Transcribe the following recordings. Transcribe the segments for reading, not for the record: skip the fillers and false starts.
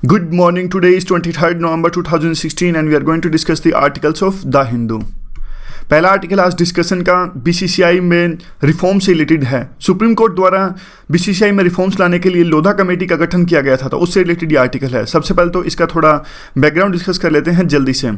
Good morning. Today is 23rd November 2016 and we are going to discuss the articles of The Hindu. पहला article आज discussion का BCCI में reform से related है। Supreme court द्वारा BCCI में reforms लाने के लिए लोधा कमेटी का गठन किया गया था, तो उससे रिलेटेड ये आर्टिकल है। सबसे पहले तो इसका थोड़ा बैकग्राउंड डिस्कस कर लेते हैं जल्दी से।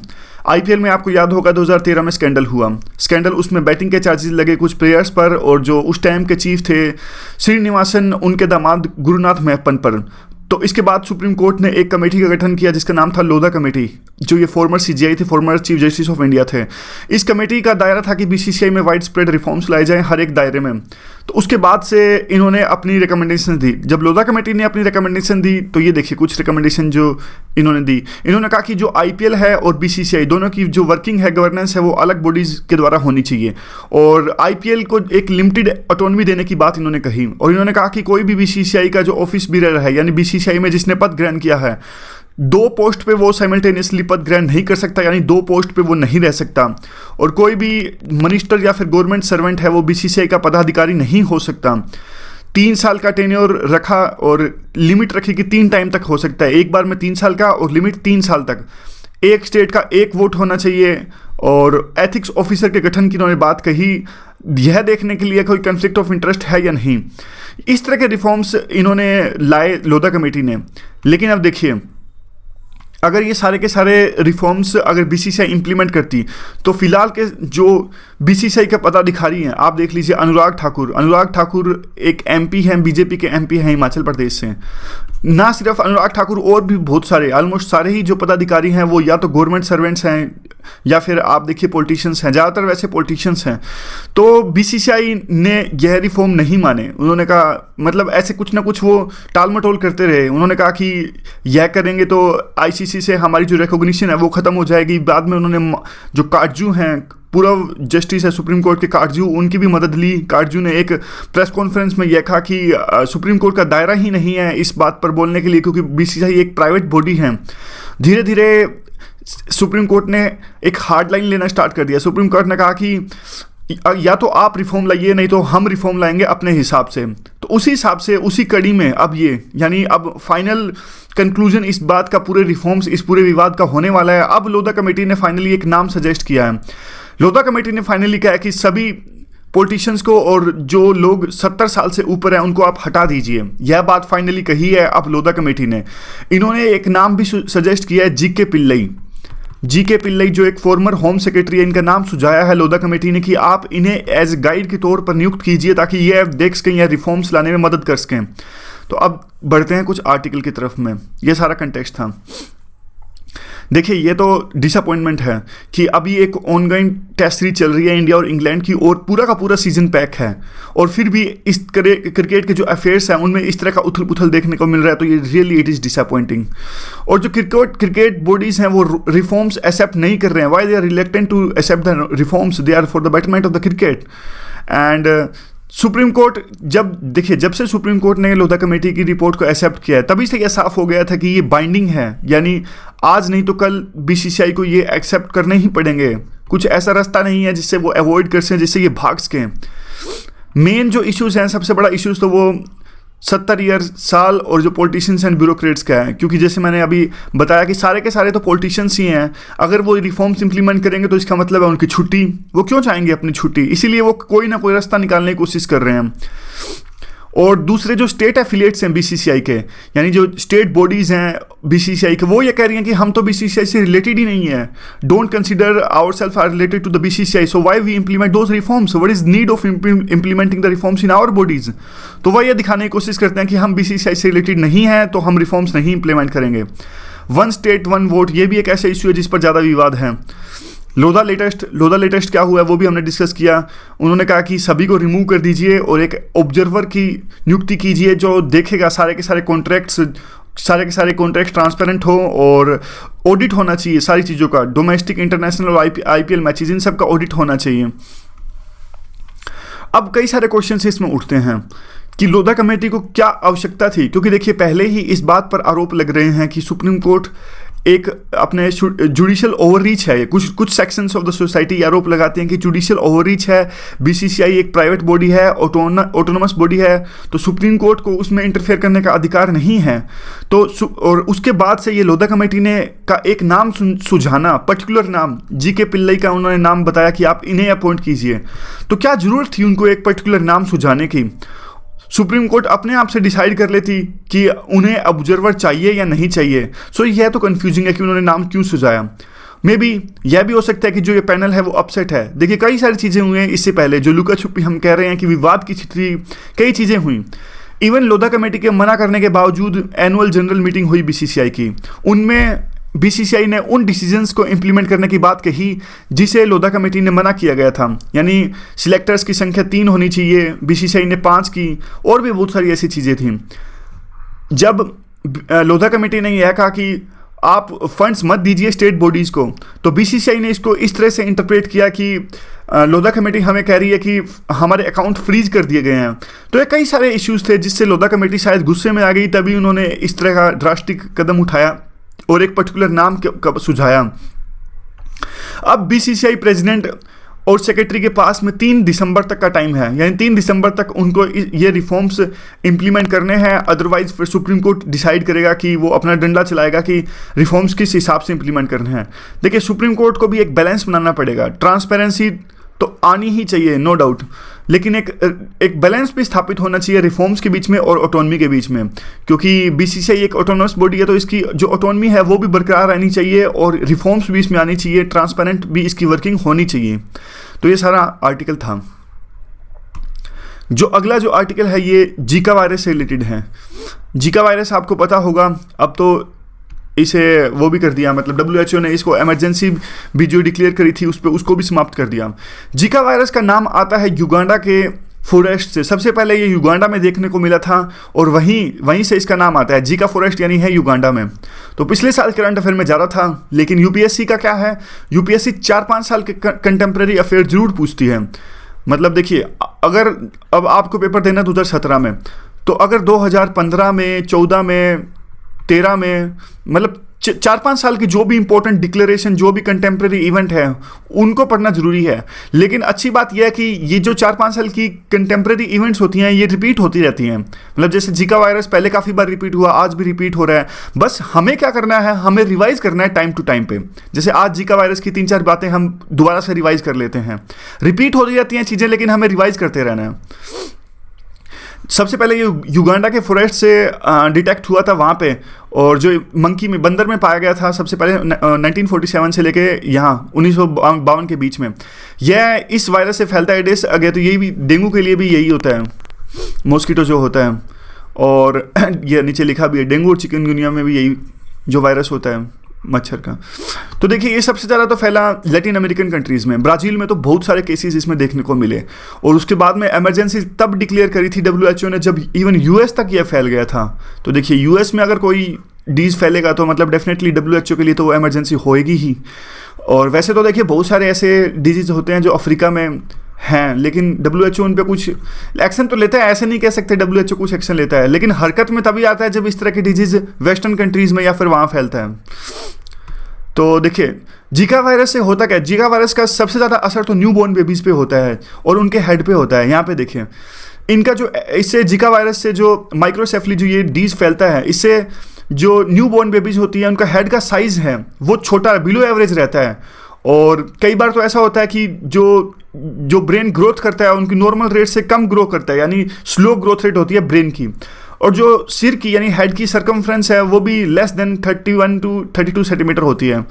आईपीएल में आपको याद होगा 2013 में स्कैंडल हुआ। स्कैंडल उसमें बैटिंग के चार्जेस लगे कुछ प्लेयर्स पर और जो उस टाइम के चीफ थे श्रीनिवासन, उनके दामाद गुरुनाथ मेहपन पर। तो इसके बाद सुप्रीम कोर्ट ने एक कमेटी का गठन किया जिसका नाम था लोधा कमेटी, जो ये फॉर्मर सीजीआई थे, former chief justice of India थे। इस कमेटी का दायरा था कि बीसीसीआई में वाइड स्प्रेड रिफॉर्म्स लाए जाएं हर एक दायरे में। तो उसके बाद से इन्होंने अपनी रिकमेंडेशन दी। जब लोधा कमेटी ने अपनी रिकमेंडेशन दी तो ये देखिए कुछ रिकमेंडेशन जो इन्होंने दी। इन्होंने कहा कि जो आईपीएल है और बीसीसीआई दोनों की जो वर्किंग है, गवर्नेंस है, वो अलग बॉडीज़ के द्वारा होनी चाहिए और आईपीएल को एक लिमिटेड ऑटोनॉमी देने की बात इन्होंने कही। और इन्होंने कहा कि कोई भी बीसीसीआई का जो ऑफिस बीरर है, यानी बीसीसीआई में जिसने पद ग्रहण किया है, दो पोस्ट पे वो साइमल्टेनियसली पद ग्रहण नहीं कर सकता, यानी दो पोस्ट पे वो नहीं रह सकता। और कोई भी मिनिस्टर या फिर गवर्नमेंट सर्वेंट है वो बीसीसीआई का पदाधिकारी नहीं हो सकता। 3 साल का टेन्योर रखा और लिमिट रखी कि 3 टाइम तक हो सकता है, एक बार में 3 साल का और लिमिट 3 साल तक। एक स्टेट का एक वोट होना चाहिए और एथिक्स ऑफिसर के गठन की इन्होंने बात कही, यह देखने के लिए कोई कन्फ्लिक्ट ऑफ इंटरेस्ट है या नहीं। इस तरह के रिफॉर्म्स इन्होंने लाए लोधा कमेटी ने। लेकिन अब देखिए, अगर ये सारे के सारे रिफॉर्म्स अगर बीसीसीआई इंप्लीमेंट करती तो फिलहाल के जो बीसीसीआई के पदाधिकारी हैं, आप देख लीजिए अनुराग ठाकुर एक एमपी हैं, बीजेपी के एमपी हैं हिमाचल प्रदेश से। ना सिर्फ अनुराग ठाकुर, और भी बहुत सारे, ऑलमोस्ट सारे ही जो पदाधिकारी हैं वो या तो गवर्नमेंट सर्वेंट्स हैं या फिर आप देखिए पॉलिटिशियंस हैं, ज़्यादातर वैसे पॉलिटिशियंस हैं। तो बीसीसीआई ने यह रिफॉर्म नहीं माने। उन्होंने कहा, मतलब ऐसे कुछ ना कुछ वो टाल मटोल करते रहे। उन्होंने कहा कि यह करेंगे तो आईसीसी से हमारी जो रिकॉग्निशन है वो ख़त्म हो जाएगी। बाद में उन्होंने जो काटजू हैं, पूर्व जस्टिस है सुप्रीम कोर्ट के काटजू, उनकी भी मदद ली। काटजू ने एक प्रेस कॉन्फ्रेंस में यह कहा कि सुप्रीम कोर्ट का दायरा ही नहीं है इस बात पर बोलने के लिए, क्योंकि बीसीसीआई एक प्राइवेट बॉडी है। धीरे धीरे सुप्रीम कोर्ट ने एक हार्ड लाइन लेना स्टार्ट कर दिया। सुप्रीम कोर्ट ने कहा कि या तो आप रिफॉर्म लाइए, नहीं तो हम रिफॉर्म लाएंगे अपने हिसाब से। तो उसी हिसाब से, उसी कड़ी में अब ये, यानी अब फाइनल कंक्लूजन इस बात का, पूरे रिफॉर्म्स, इस पूरे विवाद का होने वाला है। अब लोधा कमेटी ने फाइनली एक नाम सजेस्ट किया है। लोधा कमेटी ने फाइनली कहा कि सभी पॉलिटिशियंस को और जो लोग 70 साल से ऊपर हैं उनको आप हटा दीजिए। यह बात फाइनली कही है अब लोधा कमेटी ने। इन्होंने एक नाम भी सजेस्ट किया है, जीके पिल्लई जो एक फॉर्मर होम सेक्रेटरी है, इनका नाम सुझाया है लोधा कमेटी ने कि आप इन्हें एज गाइड के तौर पर नियुक्त कीजिए ताकि ये देख सकें या रिफॉर्म्स लाने में मदद कर सकें। तो अब बढ़ते हैं कुछ आर्टिकल की तरफ में। ये सारा कंटेक्स्ट था। देखिए, ये तो डिसअपॉइंटमेंट है कि अभी एक ऑनगोइंग टेस्ट सीरीज चल रही है इंडिया और इंग्लैंड की, और पूरा का पूरा सीजन पैक है, और फिर भी इस क्रिकेट के जो अफेयर्स हैं उनमें इस तरह का उथल पुथल देखने को मिल रहा है। तो ये रियली इट इज़ डिसअपॉइंटिंग। और जो क्रिकेट बॉडीज़ हैं वो रिफॉर्म्स एक्सेप्ट नहीं कर रहे हैं। Why they are reluctant to accept the reforms? They are for the betterment of the cricket. And Supreme Court, जब से सुप्रीम कोर्ट ने लोधा कमेटी की रिपोर्ट को एक्सेप्ट किया है, तभी से यह साफ हो गया था कि ये बाइंडिंग है, यानी आज नहीं तो कल बीसीसीआई को ये एक्सेप्ट करने ही पड़ेंगे। कुछ ऐसा रास्ता नहीं है जिससे वो अवॉइड कर सकें, जिससे ये भाग सकें। मेन जो इश्यूज़ हैं, सबसे बड़ा इश्यूज़ तो वो 70 साल और जो पॉलिटिशियंस एंड ब्यूरोक्रेट्स का है, क्योंकि जैसे मैंने अभी बताया कि सारे के सारे तो पॉलिटिशियंस ही हैं। अगर वो रिफॉर्म्स इंप्लीमेंट करेंगे तो इसका मतलब है उनकी छुट्टी। वो क्यों चाहेंगे अपनी छुट्टी? इसीलिए वो कोई ना कोई रास्ता निकालने की कोशिश कर रहे हैं। और दूसरे जो स्टेट एफिलिएट्स हैं बीसीसीआई के, यानी जो स्टेट बॉडीज़ हैं बीसीसीआई के, वो ये कह रही हैं कि हम तो बीसीसीआई से रिलेटेड ही नहीं है। Don't consider our self are related to the BCCI, so why we implement those reforms? What is need of implementing the reforms in our bodies? तो वह ये दिखाने की कोशिश करते हैं कि हम बीसीसीआई से रिलेटेड नहीं हैं तो हम रिफॉर्म्स नहीं इम्प्लीमेंट करेंगे। 1 स्टेट 1 वोट, ये भी एक ऐसा इशू है जिस पर ज़्यादा विवाद है। लोधा लेटेस्ट क्या हुआ है वो भी हमने डिस्कस किया। उन्होंने कहा कि सभी को रिमूव कर दीजिए और एक ऑब्जर्वर की नियुक्ति कीजिए जो देखेगा सारे के सारे कॉन्ट्रैक्ट्स ट्रांसपेरेंट हो, और ऑडिट होना चाहिए सारी चीज़ों का, डोमेस्टिक, इंटरनेशनल और आईपीएल मैचेज, इन सब का ऑडिट होना चाहिए। अब कई सारे क्वेश्चन इसमें उठते हैं कि लोधा कमेटी को क्या आवश्यकता थी, क्योंकि देखिए पहले ही इस बात पर आरोप लग रहे हैं कि सुप्रीम कोर्ट एक अपने जुडिशियल ओवररीच है। कुछ सेक्शंस ऑफ द सोसाइटी आरोप लगाते हैं कि जुडिशियल ओवररीच है, बीसीसीआई एक प्राइवेट बॉडी है, ऑटोनोमस बॉडी है, तो सुप्रीम कोर्ट को उसमें इंटरफेयर करने का अधिकार नहीं है। तो और उसके बाद से ये लोधा कमेटी ने का एक नाम सुझाना, पर्टिकुलर नाम जी.के. पिल्लई का उन्होंने नाम बताया कि आप इन्हें अपॉइंट कीजिए। तो क्या ज़रूरत थी उनको एक पर्टिकुलर नाम सुझाने की? सुप्रीम कोर्ट अपने आप से डिसाइड कर लेती कि उन्हें ऑब्जर्वर चाहिए या नहीं चाहिए। सो यह तो कंफ्यूजिंग है कि उन्होंने नाम क्यों सुझाया। मे बी यह भी हो सकता है कि जो ये पैनल है वो अपसेट है। देखिए कई सारी चीज़ें हुई हैं इससे पहले, जो लुका छुपी हम कह रहे हैं कि विवाद की स्थिति, कई चीज़ें हुई। इवन लोधा कमेटी के मना करने के बावजूद एनुअल जनरल मीटिंग हुई बीसीसीआई की, उनमें बीसीसीआई ने उन डिसीजंस को इंप्लीमेंट करने की बात कही जिसे लोधा कमेटी ने मना किया गया था। यानी सिलेक्टर्स की संख्या 3 होनी चाहिए, बीसीसीआई ने 5 की, और भी बहुत सारी ऐसी चीज़ें थीं। जब लोधा कमेटी ने यह कहा कि आप फंड्स मत दीजिए स्टेट बॉडीज़ को, तो बीसीसीआई ने इसको इस तरह से इंटरप्रेट किया कि लोधा कमेटी हमें कह रही है कि हमारे अकाउंट फ्रीज कर दिए गए हैं। तो ये कई सारे इश्यूज़ थे जिससे लोधा कमेटी शायद गुस्से में आ गई, तभी उन्होंने इस तरह का ड्रास्टिक कदम उठाया और एक पर्टिकुलर नाम सुझाया। अब बीसीसीआई प्रेसिडेंट और सेक्रेटरी के पास में 3 दिसंबर तक का टाइम है, यानी 3 दिसंबर तक उनको ये रिफॉर्म्स इंप्लीमेंट करने हैं। अदरवाइज फिर सुप्रीम कोर्ट डिसाइड करेगा कि वो अपना डंडा चलाएगा कि रिफॉर्म्स किस हिसाब से इंप्लीमेंट करने हैं। देखिए सुप्रीम कोर्ट को भी एक बैलेंस बनाना पड़ेगा। ट्रांसपेरेंसी तो आनी ही चाहिए, नो डाउट, लेकिन एक बैलेंस भी स्थापित होना चाहिए रिफॉर्म्स के बीच में और ऑटोनॉमी के बीच में, क्योंकि बीसीसीआई एक ऑटोनॉमस बॉडी है, तो इसकी जो ऑटोनॉमी है वो भी बरकरार रहनी चाहिए और रिफॉर्म्स भी इसमें आनी चाहिए, ट्रांसपेरेंट भी इसकी वर्किंग होनी चाहिए। तो ये सारा आर्टिकल था। जो अगला जो आर्टिकल है ये जीका वायरस से रिलेटेड है। जीका वायरस आपको पता होगा, अब तो इसे वो भी कर दिया, मतलब WHO ने इसको इमरजेंसी भी जो डिक्लेयर करी थी उस पर उसको भी समाप्त कर दिया। जीका वायरस का नाम आता है युगांडा के फॉरेस्ट से। सबसे पहले ये युगांडा में देखने को मिला था और वहीं से इसका नाम आता है। जीका फॉरेस्ट यानी है युगांडा में। तो पिछले साल करंट अफेयर में जा रहा था, लेकिन यूपीएससी का क्या है, यूपीएससी 4-5 साल के कंटेम्प्रेरी अफेयर जरूर पूछती है। मतलब देखिए, अगर अब आपको पेपर देना 2017 में, तो अगर 2015 में, 14 में, 13 में, मतलब 4-5 साल की जो भी इंपॉर्टेंट डिक्लेरेशन, जो भी कंटेम्प्रेरी इवेंट है, उनको पढ़ना जरूरी है। लेकिन अच्छी बात यह है कि ये जो 4-5 साल की कंटेम्प्रेरी इवेंट्स होती हैं ये रिपीट होती रहती हैं। मतलब जैसे जीका वायरस पहले काफ़ी बार रिपीट हुआ, आज भी रिपीट हो रहा है। बस हमें क्या करना है, हमें रिवाइज करना है टाइम टू टाइम पे। जैसे आज जीका वायरस की 3-4 बातें हम दोबारा से रिवाइज कर लेते हैं। रिपीट होती रहती हैं चीज़ें, लेकिन हमें रिवाइज करते रहना है। सबसे पहले ये युगांडा के फॉरेस्ट से डिटेक्ट हुआ था वहाँ पे, और जो मंकी में, बंदर में पाया गया था सबसे पहले 1947 से लेके यहाँ 1952 के बीच में। यह इस वायरस से फैलता है एडिस अगे, तो यही भी डेंगू के लिए भी यही होता है, मॉस्किटो जो होता है। और ये नीचे लिखा भी है, डेंगू और चिकनगुनिया में भी यही जो वायरस होता है मच्छर का। तो देखिए ये सबसे ज़्यादा तो फैला लैटिन अमेरिकन कंट्रीज़ में। ब्राज़ील में तो बहुत सारे केसेस इसमें देखने को मिले, और उसके बाद में इमरजेंसी तब डिक्लेयर करी थी WHO ने जब इवन US तक यह फैल गया था। तो देखिए US में अगर कोई डिजीज़ फैलेगा तो मतलब डेफिनेटली WHO के लिए तो वो इमरजेंसी होएगी ही। और वैसे तो देखिए बहुत सारे ऐसे डिजीज़ होते हैं जो अफ्रीका में हैं, लेकिन WHO उन पे कुछ एक्शन तो लेता है। ऐसे नहीं कह सकते WHO कुछ एक्शन लेता है, लेकिन हरकत में तभी आता है जब इस तरह की डिजीज़ वेस्टर्न कंट्रीज़ में या फिर वहाँ फैलता है। तो देखिए जीका वायरस से होता क्या है, जीका वायरस का सबसे ज़्यादा असर तो न्यूबॉर्न बेबीज़ पे होता है और उनके हेड पे होता है। यहाँ पे देखिए इनका जो, इससे जीका वायरस से जो माइक्रोसेफली जो ये डिजीज़ फैलता है, इससे जो न्यूबॉर्न बेबीज़ होती है उनका हेड का साइज़ है वो छोटा, बिलो एवरेज रहता है। और कई बार तो ऐसा होता है कि जो ब्रेन ग्रोथ करता है उनकी नॉर्मल रेट से कम ग्रो करता है, यानी स्लो ग्रोथ रेट होती है ब्रेन की। और जो सिर की यानी हेड की सरकमफ्रेंस है वो भी लेस देन 31 to 32 सेंटीमीटर होती है।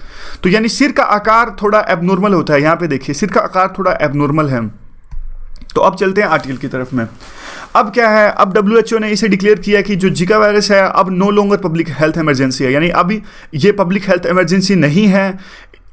तो यानी सिर का आकार थोड़ा एबनॉर्मल होता है। यहाँ पे देखिए सिर का आकार थोड़ा एबनॉर्मल है। तो अब चलते हैं आर्टिकल की तरफ में। अब क्या है, अब WHO ने इसे डिक्लेयर किया कि जो जीका वायरस है अब no longer public health emergency है, यानी अभी ये पब्लिक हेल्थ इमरजेंसी नहीं है।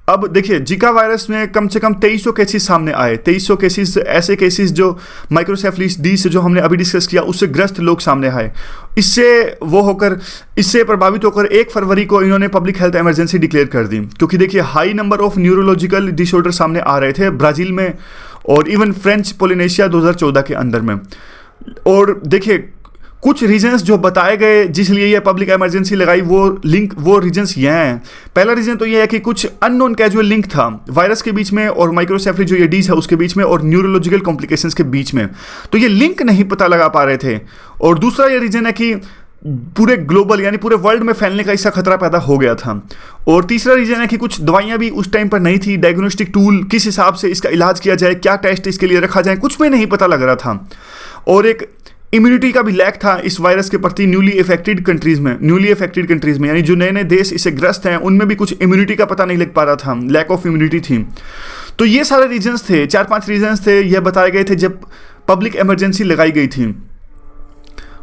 अब देखिए जीका वायरस में कम से कम 2300 केसेस सामने आए। 2300 केसेस ऐसे केसेस जो माइक्रोसेफलिस डी से जो हमने अभी डिस्कस किया उससे ग्रस्त लोग सामने आए। इससे प्रभावित होकर 1 फरवरी को इन्होंने पब्लिक हेल्थ इमरजेंसी डिक्लेयर कर दी, क्योंकि देखिए high number of neurological disorder सामने आ रहे थे ब्राज़ील में और इवन फ्रेंच पोलिनेशिया 2014 के अंदर में। और देखिए कुछ रीजंस जो बताए गए जिसलिए ये पब्लिक इमरजेंसी लगाई, वो रीजंस ये हैं। पहला रीजन तो ये है कि कुछ अननोन कैजुअल लिंक था वायरस के बीच में और माइक्रोसेफली जो ये डिजीज है उसके बीच में और न्यूरोलॉजिकल कॉम्प्लिकेशंस के बीच में, तो ये लिंक नहीं पता लगा पा रहे थे। और दूसरा ये रीजन है कि पूरे ग्लोबल यानी पूरे वर्ल्ड में फैलने का इसका खतरा पैदा हो गया था। और तीसरा रीजन है कि कुछ दवाइयां भी उस टाइम पर नहीं थी, डायग्नोस्टिक टूल किस हिसाब से इसका इलाज किया जाए, क्या टेस्ट इसके लिए रखा जाए, कुछ भी नहीं पता लग रहा था। और एक इम्यूनिटी का भी लैक था इस वायरस के प्रति न्यूली अफेक्टेड कंट्रीज में, यानी जो नए नए देश इससे ग्रस्त हैं उनमें भी कुछ इम्यूनिटी का पता नहीं लग पा रहा था, लैक ऑफ इम्यूनिटी थी। तो ये सारे रीजंस थे, 4-5 रीजंस थे, ये बताए गए थे जब पब्लिक इमरजेंसी लगाई गई थी।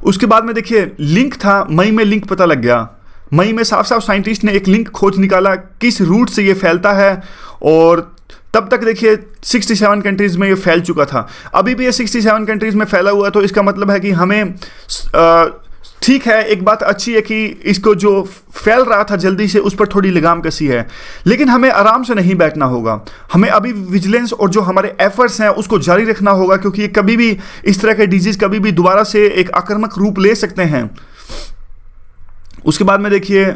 उसके बाद में देखिए लिंक था, मई में लिंक पता लग गया। मई में साफ साफ साइंटिस्ट ने एक लिंक खोज निकाला किस रूट से ये फैलता है, और तब तक देखिए 67 कंट्रीज़ में ये फैल चुका था। अभी भी ये 67 कंट्रीज़ में फैला हुआ, तो इसका मतलब है कि हमें ठीक है, एक बात अच्छी है कि इसको जो फैल रहा था जल्दी से उस पर थोड़ी लगाम कसी है, लेकिन हमें आराम से नहीं बैठना होगा। हमें अभी विजिलेंस और जो हमारे एफर्ट्स हैं उसको जारी रखना होगा, क्योंकि ये कभी भी इस तरह के डिजीज़ कभी भी दोबारा से एक आक्रामक रूप ले सकते हैं। उसके बाद में देखिए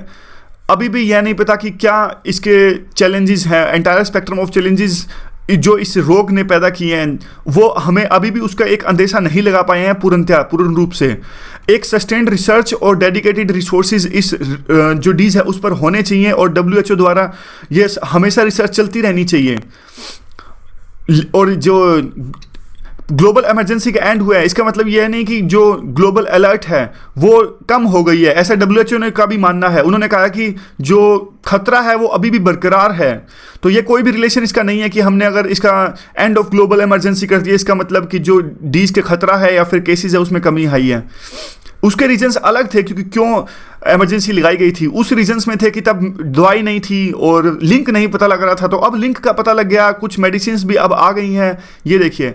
अभी भी यह नहीं पता कि क्या इसके चैलेंजेस हैं, एंटायर स्पेक्ट्रम ऑफ चैलेंजेस जो इस रोग ने पैदा किए हैं, वो हमें अभी भी उसका एक अंदेशा नहीं लगा पाए हैं पूर्ण रूप से। एक सस्टेन्ड रिसर्च और डेडिकेटेड रिसोर्सेज इस जो डीज है उस पर होने चाहिए, और WHO द्वारा ये हमेशा रिसर्च चलती रहनी चाहिए। और जो ग्लोबल इमरजेंसी का एंड हुआ है, इसका मतलब यह नहीं कि जो ग्लोबल अलर्ट है वो कम हो गई है, ऐसा WHO ने का भी मानना है। उन्होंने कहा कि जो खतरा है वो अभी भी बरकरार है। तो ये कोई भी रिलेशन इसका नहीं है कि हमने अगर इसका एंड ऑफ ग्लोबल इमरजेंसी कर दिया, इसका मतलब कि जो डीज के खतरा है या फिर केसेस है उसमें कमी आई है। उसके रीजंस अलग थे, क्योंकि क्यों इमरजेंसी लगाई गई थी उस रीजंस में थे कि तब दवाई नहीं थी और लिंक नहीं पता लग रहा था। तो अब लिंक का पता लग गया, कुछ मेडिसिन भी अब आ गई हैं। ये देखिए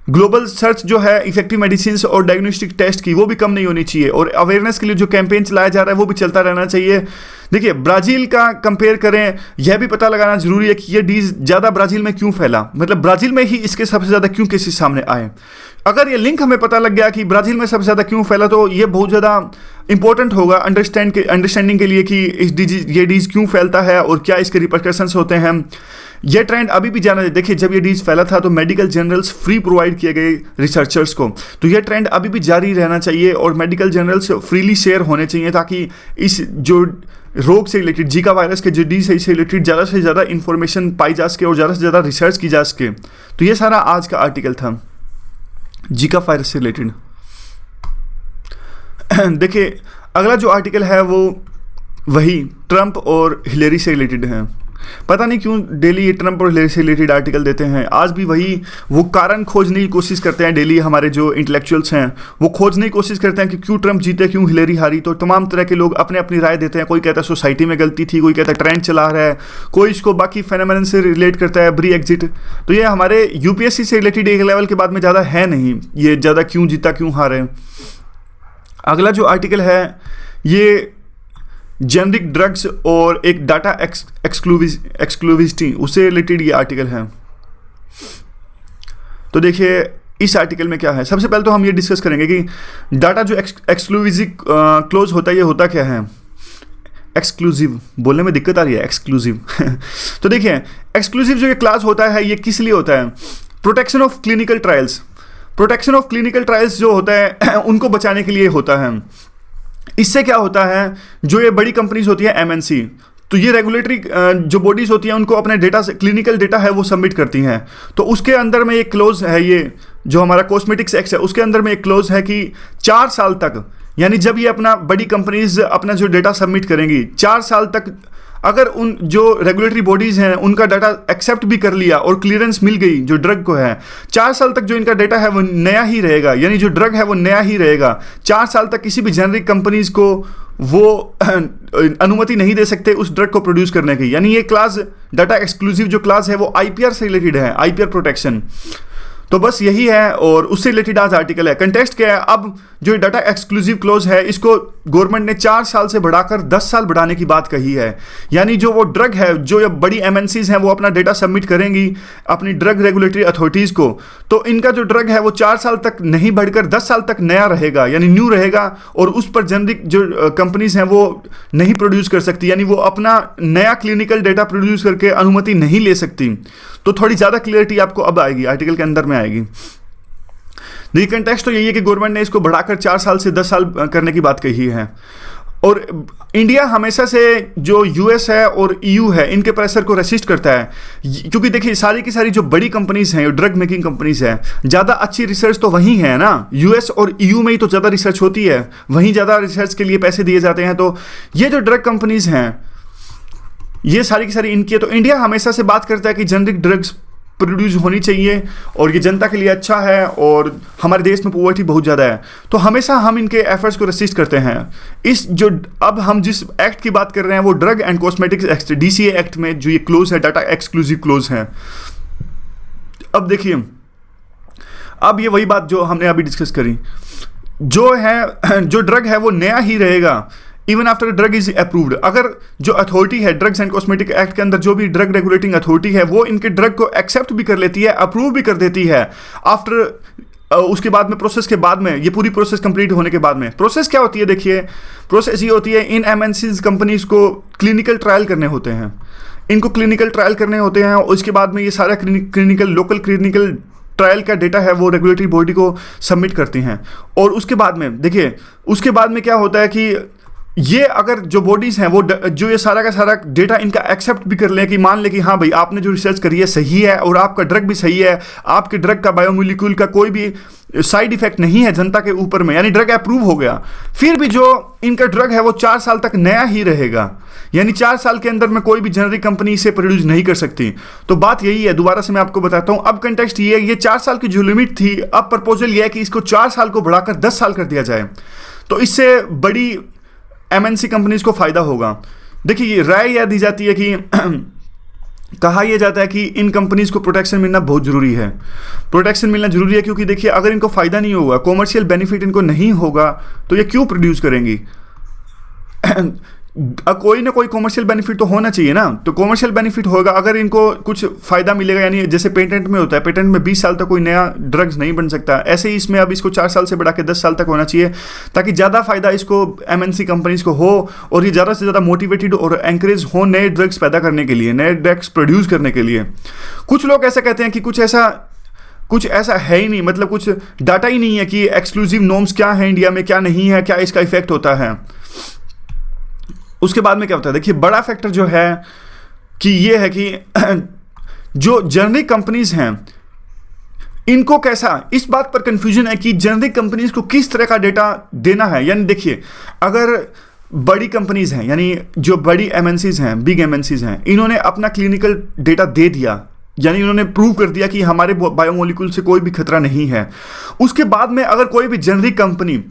ग्लोबल सर्च जो है इफेक्टिव मेडिसिन और डायग्नोस्टिक टेस्ट की, वो भी कम नहीं होनी चाहिए, और अवेयरनेस के लिए जो कैंपेन चलाया जा रहा है वो भी चलता रहना चाहिए। देखिए ब्राज़ील का कंपेयर करें, यह भी पता लगाना जरूरी है कि ये डीज ज़्यादा ब्राज़ील में क्यों फैला, मतलब ब्राज़ील में ही इसके सबसे ज़्यादा क्यों केसेस सामने आए। अगर ये लिंक हमें पता लग गया कि ब्राज़ील में सबसे ज़्यादा क्यों फैला, तो ये बहुत ज़्यादा इंपॉर्टेंट होगा अंडरस्टैंडिंग के लिए कि ये डीज क्यों फैलता है और क्या इसके रिपरकशंस होते हैं। ये ट्रेंड अभी भी जाना है। देखिए जब ये डीज फैला था तो मेडिकल जर्नल्स फ्री प्रोवाइड किए गए रिसर्चर्स को, तो ये ट्रेंड अभी भी जारी रहना चाहिए और मेडिकल जर्नल्स फ्रीली शेयर होने चाहिए, ताकि इस जो रोग से रिलेटेड, जीका वायरस के जो डीज है इससे रिलेटेड ज़्यादा से ज़्यादा इंफॉर्मेशन पाई जा सके और ज़्यादा से ज़्यादा रिसर्च की जा सके। तो ये सारा आज का आर्टिकल था जीका वायरस से रिलेटेड। देखिए अगला जो आर्टिकल है वो वही ट्रंप और हिलेरी से रिलेटेड है। पता नहीं क्यों डेली ये ट्रंप और हिलेरी से रिलेटेड आर्टिकल देते हैं। आज भी वही वो कारण खोजने की कोशिश करते हैं, डेली हमारे जो इंटेलेक्चुअल्स हैं वो खोजने की कोशिश करते हैं कि क्यों ट्रंप जीते, क्यों हिलेरी हारी। तो तमाम तरह के लोग अपने अपनी राय देते हैं। कोई कहता है सोसाइटी में गलती थी, कोई कहता है ट्रेंड चला रहा है, कोई इसको बाकी फेनोमेनन से रिलेट करता है, ब्री एग्जिट। तो ये हमारे UPSC से रिलेटेड एक लेवल के बाद में ज़्यादा है नहीं, ये ज़्यादा क्यों जीता क्यों हारे। अगला जो आर्टिकल है ये जेनरिक ड्रग्स और एक डाटा एक्सक्लूसिविटी उससे रिलेटेड ये आर्टिकल है। तो देखिए इस आर्टिकल में क्या है, सबसे पहले तो हम ये डिस्कस करेंगे कि डाटा जो एक्सक्लूसिव क्लोज होता है ये होता क्या है। एक्सक्लूसिव बोलने में दिक्कत आ रही है, एक्सक्लूसिव तो देखिए एक्सक्लूसिव जो ये क्लास होता है ये किस लिए होता है, protection of clinical trials. Protection of clinical trials जो होता है उनको बचाने के लिए होता है। इससे क्या होता है, जो ये बड़ी कंपनीज होती है MNC, तो ये रेगुलेटरी जो बॉडीज़ होती हैं उनको अपने डेटा से क्लिनिकल डेटा है वो सबमिट करती हैं। तो उसके अंदर में एक क्लोज है, ये जो हमारा कॉस्मेटिक्स एक्ट है उसके अंदर में एक क्लोज है कि 4 साल तक, यानी जब ये अपना बड़ी कंपनीज अपना जो डेटा सबमिट करेंगी 4 साल तक, अगर उन जो रेगुलेटरी बॉडीज़ हैं उनका डाटा एक्सेप्ट भी कर लिया और क्लियरेंस मिल गई जो ड्रग को है, 4 साल तक जो इनका डाटा है वो नया ही रहेगा, यानी जो ड्रग है वो नया ही रहेगा। 4 साल तक किसी भी जेनरिक कंपनीज को वो अनुमति नहीं दे सकते उस ड्रग को प्रोड्यूस करने की। यानी ये क्लास डाटा एक्सक्लूसिव जो क्लास है वो IPR से रिलेटेड है, IPR प्रोटेक्शन। तो बस यही है और उससे रिलेटेड आज आर्टिकल है। कंटेक्स्ट क्या है, अब जो डाटा एक्सक्लूसिव क्लोज है इसको गवर्नमेंट ने 4 साल से बढ़ाकर 10 साल बढ़ाने की बात कही है। यानी जो वो ड्रग है, जो ये बड़ी एमएनसीज हैं वो अपना डेटा सबमिट करेंगी अपनी ड्रग रेगुलेटरी अथॉरिटीज़ को, तो इनका जो ड्रग है वो 4 साल तक नहीं बढ़कर 10 साल तक नया रहेगा, यानी न्यू रहेगा, और उस पर जेनरिक जो कंपनीज हैं वो नहीं प्रोड्यूस कर सकती, यानी वो अपना नया क्लिनिकल डेटा प्रोड्यूस करके अनुमति नहीं ले सकती। तो थोड़ी ज़्यादा क्लियरिटी आपको अब आएगी, आर्टिकल के अंदर में आएगी। देखिए कंटेक्स्ट तो यही है कि गवर्नमेंट ने इसको बढ़ाकर 4 साल से 10 साल करने की बात कही है। और इंडिया हमेशा से जो यूएस है और ईयू है इनके प्रेशर को रेसिस्ट करता है, क्योंकि देखिए सारी की सारी जो बड़ी कंपनीज हैं, ड्रग मेकिंग कंपनीज हैं, ज़्यादा अच्छी रिसर्च तो वहीं है ना, यूएस और ईयू में ही तो ज़्यादा रिसर्च होती है, वहीं ज़्यादा रिसर्च के लिए पैसे दिए जाते हैं। तो ये जो ड्रग कंपनीज हैं ये सारी की सारी इनकी है। तो इंडिया हमेशा से बात करता है कि जेनरिक ड्रग्स प्रोड्यूस होनी चाहिए और ये जनता के लिए अच्छा है, और हमारे देश में पॉवर्टी बहुत ज़्यादा है, तो हमेशा हम इनके एफर्ट्स को रेसिस्ट करते हैं। इस जो अब हम जिस एक्ट की बात कर रहे हैं वो drug and cosmetics act, DCA act में जो ये क्लोज है, डाटा एक्सक्लूसिव क्लोज है। अब देखिए, अब ये वही बात जो हमने अभी डिस्कस करी, जो है जो ड्रग है वो नया ही रहेगा even after drug is approved. अगर जो अथॉरिटी है ड्रग्स एंड कॉस्मेटिक एक्ट के अंदर, जो भी ड्रग रेगुलेटिंग अथॉरिटी है वो इनके ड्रग को एक्सेप्ट भी कर लेती है, अप्रूव भी कर देती है आफ्टर उसके बाद में, प्रोसेस के बाद में, ये पूरी प्रोसेस कंप्लीट होने के बाद में। प्रोसेस क्या होती है, देखिए प्रोसेस ये होती है, इन एमएनसीज कंपनीज को क्लिनिकल ट्रायल करने होते हैं, इनको क्लिनिकल ट्रायल करने होते हैं, और उसके बाद में ये सारा लोकल क्लिनिकल ट्रायल का डेटा है वो रेगुलेटरी बॉडी को सबमिट करती हैं। और उसके बाद में देखिए, उसके बाद में क्या होता है कि ये अगर जो बॉडीज़ हैं वो जो ये सारा का सारा डेटा इनका एक्सेप्ट भी कर लें कि मान ले कि हाँ भाई आपने जो रिसर्च करी है सही है और आपका ड्रग भी सही है, आपके ड्रग का बायोमोलिक्यूल का कोई भी साइड इफेक्ट नहीं है जनता के ऊपर में, यानी ड्रग अप्रूव हो गया, फिर भी जो इनका ड्रग है वो 4 साल तक नया ही रहेगा, यानी 4 साल के अंदर में कोई भी जेनरिक कंपनी इसे प्रोड्यूस नहीं कर सकती। तो बात यही है, दोबारा से मैं आपको बताता हूँ। अब कंटेक्स्ट ये 4 साल की जो लिमिट थी, अब प्रपोजल ये है कि इसको 4 साल को बढ़ाकर 10 साल कर दिया जाए, तो इससे बड़ी एमएनसी कंपनीज को फायदा होगा। देखिए ये राय यह दी जाती है कि कहा यह जाता है कि इन कंपनीज को प्रोटेक्शन मिलना बहुत ज़रूरी है। प्रोटेक्शन मिलना ज़रूरी है क्योंकि देखिए अगर इनको फ़ायदा नहीं होगा, कॉमर्शियल बेनिफिट इनको नहीं होगा, तो ये क्यों प्रोड्यूस करेंगी। कोई ना कोई कॉमर्शियल बेनिफिट तो होना चाहिए ना, तो कॉमर्शियल बेनिफिट होगा अगर इनको कुछ फ़ायदा मिलेगा, यानी जैसे पेटेंट में होता है, पेटेंट में 20 साल तक कोई नया ड्रग्स नहीं बन सकता, ऐसे ही इसमें अब इसको 4 साल से बढ़ा के 10 साल तक होना चाहिए, ताकि ज़्यादा फ़ायदा इसको एमएनसी कंपनीज को हो और ये ज़्यादा से ज़्यादा मोटिवेटेड और एंकरेज हो नए ड्रग्स पैदा करने के लिए, नए ड्रग्स प्रोड्यूस करने के लिए। कुछ लोग ऐसा कहते हैं कि कुछ ऐसा है ही नहीं, मतलब कुछ डाटा ही नहीं है कि एक्सक्लूसिव नॉर्म्स क्या है इंडिया में, क्या नहीं है, क्या इसका इफेक्ट होता है। उसके बाद में क्या होता है, देखिए बड़ा फैक्टर जो है कि ये है कि जो जेनरिक कंपनीज हैं इनको कैसा, इस बात पर कंफ्यूजन है कि जेनरिक कंपनीज को किस तरह का डेटा देना है। यानी देखिए अगर बड़ी कंपनीज हैं, यानी जो बड़ी एमएनसीज हैं, बिग एमएनसीज हैं, इन्होंने अपना क्लिनिकल डेटा दे दिया, यानी उन्होंने प्रूव कर दिया कि हमारे बायोमोलिक्यूल से कोई भी खतरा नहीं है। उसके बाद में अगर कोई भी जेनरिक कंपनी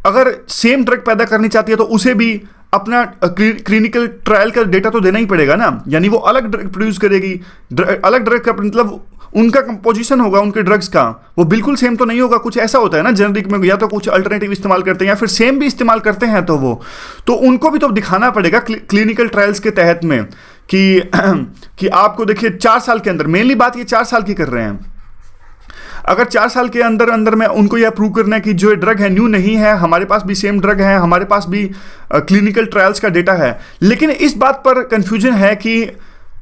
अगर सेम ड्रग पैदा करनी चाहती है तो उसे भी अपना क्लिनिकल ट्रायल का डेटा तो देना ही पड़ेगा ना, यानी वो अलग ड्रग प्रोड्यूस करेगी, अलग ड्रग का मतलब उनका कंपोजिशन होगा उनके ड्रग्स का, वो बिल्कुल सेम तो नहीं होगा। कुछ ऐसा होता है ना जेनरिक में, या तो कुछ अल्टरनेटिव इस्तेमाल करते हैं या फिर सेम भी इस्तेमाल करते हैं, तो उनको भी तो दिखाना पड़ेगा क्लिनिकल ट्रायल्स के तहत में कि आपको देखिए 4 साल के अंदर, मेनली बात ये 4 साल की कर रहे हैं, अगर 4 साल के अंदर में उनको यह प्रूव करना है कि जो ड्रग है न्यू नहीं है, हमारे पास भी सेम ड्रग है, हमारे पास भी क्लिनिकल ट्रायल्स का डेटा है। लेकिन इस बात पर कंफ्यूजन है कि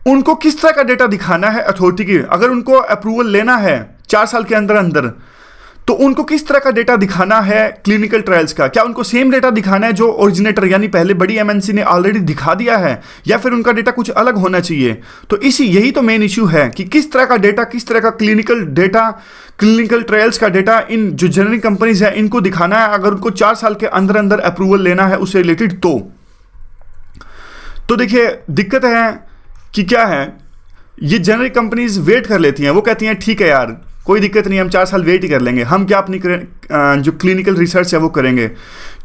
उनको किस तरह का डेटा दिखाना है अथॉरिटी की, अगर उनको अप्रूवल लेना है 4 साल के अंदर तो उनको किस तरह का डेटा दिखाना है क्लिनिकल ट्रायल्स का। क्या उनको सेम डेटा दिखाना है जो ओरिजिनेटर यानी पहले बड़ी एमएनसी ने ऑलरेडी दिखा दिया है, या फिर उनका डेटा कुछ अलग होना चाहिए। तो यही तो मेन इश्यू है कि किस तरह का डेटा, किस तरह का क्लिनिकल ट्रायल्स का डेटा इन जो जेनरिक कंपनीज है इनको दिखाना है, अगर उनको 4 साल के अंदर अप्रूवल लेना है उससे रिलेटेड। तो देखिए दिक्कत है कि क्या है, ये जेनरिक कंपनीज वेट कर लेती हैं, वो कहती हैं ठीक है यार कोई दिक्कत नहीं, हम 4 साल वेट ही कर लेंगे, हम क्या अपनी जो क्लिनिकल रिसर्च है वो करेंगे।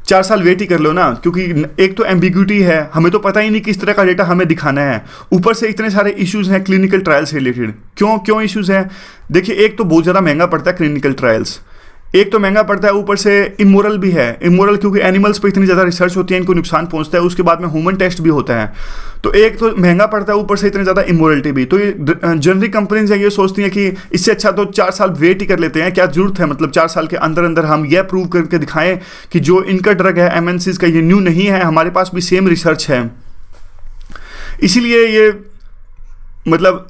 4 साल वेट ही कर लो ना, क्योंकि एक तो एम्बिग्यूटी है, हमें तो पता ही नहीं किस तरह का डेटा हमें दिखाना है, ऊपर से इतने सारे इश्यूज हैं क्लिनिकल ट्रायल से रिलेटेड। क्यों इश्यूज हैं? देखिए, एक तो बहुत ज़्यादा महंगा पड़ता है क्लिनिकल ट्रायल्स, एक तो महंगा पड़ता है, ऊपर से इमोरल भी है। इमोरल क्योंकि एनिमल्स पे इतनी ज़्यादा रिसर्च होती है, इनको नुकसान पहुंचता है, उसके बाद में ह्यूमन टेस्ट भी होता है। तो एक तो महंगा पड़ता है, ऊपर से इतनी ज़्यादा इमोरलिटी भी। तो ये जनरिक कंपनीज हैं, ये सोचती हैं कि इससे अच्छा तो 4 साल वेट ही कर लेते हैं, क्या जरूरत है, मतलब 4 साल के अंदर अंदर हम यह प्रूव करके दिखाएं कि जो इनका ड्रग है एमएनसीज का, ये न्यू नहीं है, हमारे पास भी सेम रिसर्च है। इसीलिए ये मतलब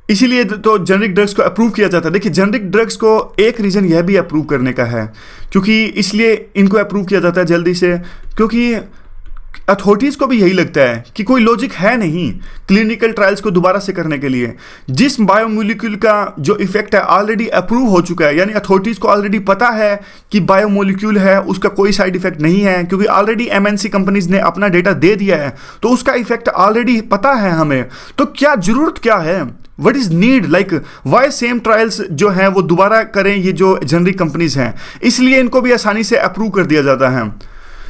इसीलिए तो जेनरिक ड्रग्स को अप्रूव किया जाता है। देखिए, जेनरिक ड्रग्स को एक रीज़न यह भी अप्रूव करने का है, क्योंकि इसलिए इनको अप्रूव किया जाता है जल्दी से, क्योंकि अथॉरिटीज़ को भी यही लगता है कि कोई लॉजिक है नहीं क्लिनिकल ट्रायल्स को दोबारा से करने के लिए। जिस बायोमोलिक्यूल का जो इफेक्ट है ऑलरेडी अप्रूव हो चुका है, यानी अथॉरिटीज़ को ऑलरेडी पता है कि बायोमोलिक्यूल है, उसका कोई साइड इफेक्ट नहीं है, क्योंकि ऑलरेडी एमएनसी कंपनीज ने अपना डेटा दे दिया है, तो उसका इफेक्ट ऑलरेडी पता है हमें। तो क्या जरूरत क्या है, what is need, like why same trials जो हैं वो दोबारा करें ये जो जेनरिक कंपनीज हैं, इसलिए इनको भी आसानी से अप्रूव कर दिया जाता है।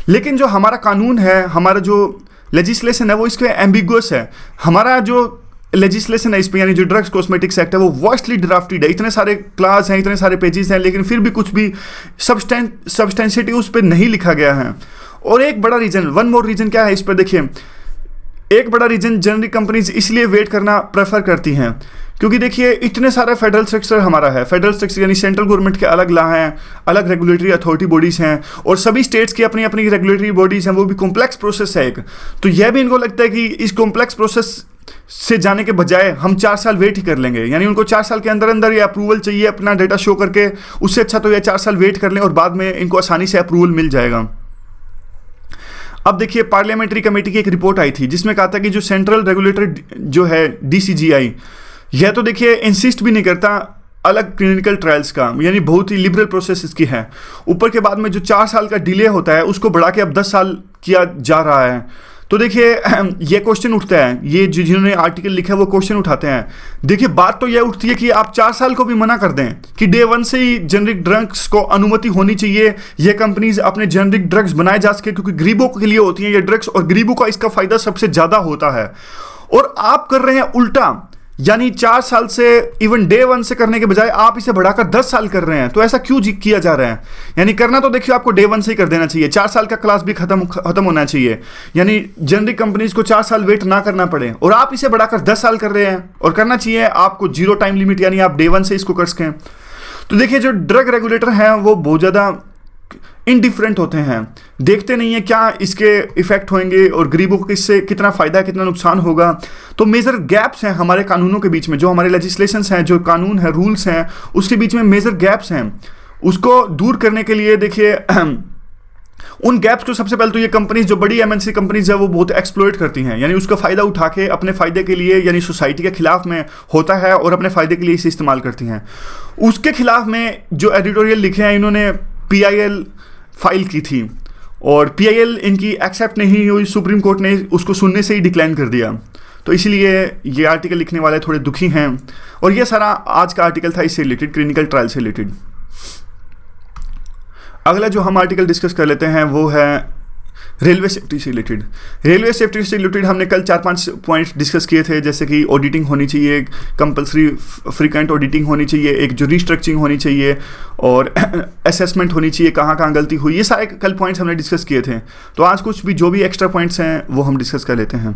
लेकिन जो हमारा कानून है, हमारा जो लेजिस्लेशन है, वो इसके एम्बिगुअस है। हमारा जो लेजिस्लेशन है इस पर, यानी जो ड्रग्स कॉस्मेटिक्स एक्ट है, वो वास्टली ड्राफ्टेड है, इतने सारे क्लास हैं, इतने सारे पेजेस हैं, लेकिन फिर भी कुछ भी सब्सटेंशिटी उस पर नहीं लिखा गया है। और एक बड़ा रीज़न, वन मोर रीज़न क्या है इस पर, देखिए एक बड़ा रीज़न जेनरिक कंपनीज इसलिए वेट करना प्रेफर करती हैं, क्योंकि देखिए इतने सारा फेडरल स्ट्रक्चर हमारा है। फेडरल स्ट्रक्चर यानी सेंट्रल गवर्नमेंट के अलग लॉ हैं, अलग रेगुलेटरी अथॉरिटी बॉडीज़ हैं, और सभी स्टेट्स की अपनी अपनी रेगुलेटरी बॉडीज़ हैं, वो भी कॉम्प्लेक्स प्रोसेस है एक। तो यह भी इनको लगता है कि इस कॉम्प्लेक्स प्रोसेस से जाने के बजाय हम 4 साल वेट ही कर लेंगे, यानी उनको 4 साल के अंदर अंदर ये अप्रूवल चाहिए अपना डेटा शो करके, उससे अच्छा तो ये 4 साल वेट कर लें और बाद में इनको आसानी से अप्रूवल मिल जाएगा। अब देखिए, पार्लियामेंट्री कमेटी की एक रिपोर्ट आई थी जिसमें कहा था कि जो सेंट्रल रेगुलेटर जो है DCGI, यह तो देखिए इंसिस्ट भी नहीं करता अलग क्लिनिकल ट्रायल्स का, यानी बहुत ही लिबरल प्रोसेस इसकी है। ऊपर के बाद में जो 4 साल का डिले होता है उसको बढ़ा के अब 10 साल किया जा रहा है। तो देखिए ये क्वेश्चन उठता है, ये जिन्होंने आर्टिकल लिखा है वो क्वेश्चन उठाते हैं। देखिए, बात तो यह उठती है कि आप 4 साल को भी मना कर दें कि डे 1 से ही जेनरिक ड्रग्स को अनुमति होनी चाहिए, ये कंपनीज अपने जेनरिक ड्रग्स बनाए जा सके, क्योंकि गरीबों के लिए होती हैं ये ड्रग्स और गरीबों का इसका फ़ायदा सबसे ज़्यादा होता है। और आप कर रहे हैं उल्टा, यानी 4 साल से इवन डे 1 से करने के बजाय आप इसे बढ़ाकर 10 साल कर रहे हैं। तो ऐसा क्यों किया जा रहा है? यानी करना तो देखिए आपको डे 1 से ही कर देना चाहिए, 4 साल का क्लास भी खत्म होना चाहिए, यानी जेनरिक कंपनीज को 4 साल वेट ना करना पड़े, और आप इसे बढ़ाकर 10 साल कर रहे हैं। और करना चाहिए आपको 0 टाइम लिमिट, यानी आप डे 1 से इसको कर सकें। तो देखिए, जो ड्रग रेगुलेटर हैं वो बहुत ज़्यादा इनडिफरेंट होते हैं, देखते नहीं है क्या इसके इफेक्ट होंगे और गरीबों को इससे कितना फ़ायदा कितना नुकसान होगा। तो मेजर गैप्स हैं हमारे कानूनों के बीच में, जो हमारे लेजिस्लेशंस हैं, जो कानून है, रूल्स हैं, उसके बीच में मेजर गैप्स हैं। उसको दूर करने के लिए देखिए उन गैप्स को सबसे पहले तो ये कंपनीज, जो बड़ी MNC कंपनीज है, वो बहुत एक्सप्लॉइट करती हैं, यानी उसका फ़ायदा उठा के अपने फ़ायदे के लिए, यानी सोसाइटी के खिलाफ में होता है और अपने फ़ायदे के लिए इसे इस्तेमाल करती हैं। उसके खिलाफ में जो एडिटोरियल लिखे हैं, इन्होंने PIL फाइल की थी और PIL इनकी एक्सेप्ट नहीं हुई, सुप्रीम कोर्ट ने उसको सुनने से ही डिक्लाइन कर दिया। तो इसलिए ये आर्टिकल लिखने वाले थोड़े दुखी हैं। और ये सारा आज का आर्टिकल था इससे रिलेटेड, क्लिनिकल ट्रायल से रिलेटेड। अगला जो हम आर्टिकल डिस्कस कर लेते हैं वो है रेलवे सेफ्टी से रिलेटेड। रेलवे सेफ्टी से रिलेटेड हमने कल 4-5 पॉइंट्स डिस्कस किए थे, जैसे कि ऑडिटिंग होनी चाहिए, कंपलसरी फ्रीक्वेंट ऑडिटिंग होनी चाहिए, एक जो रिस्ट्रक्चरिंग होनी चाहिए, और असेसमेंट होनी चाहिए कहाँ कहाँ गलती हुई। ये सारे कल पॉइंट्स हमने डिस्कस किए थे। तो आज कुछ भी जो भी एक्स्ट्रा पॉइंट्स हैं वो हम डिस्कस कर लेते हैं।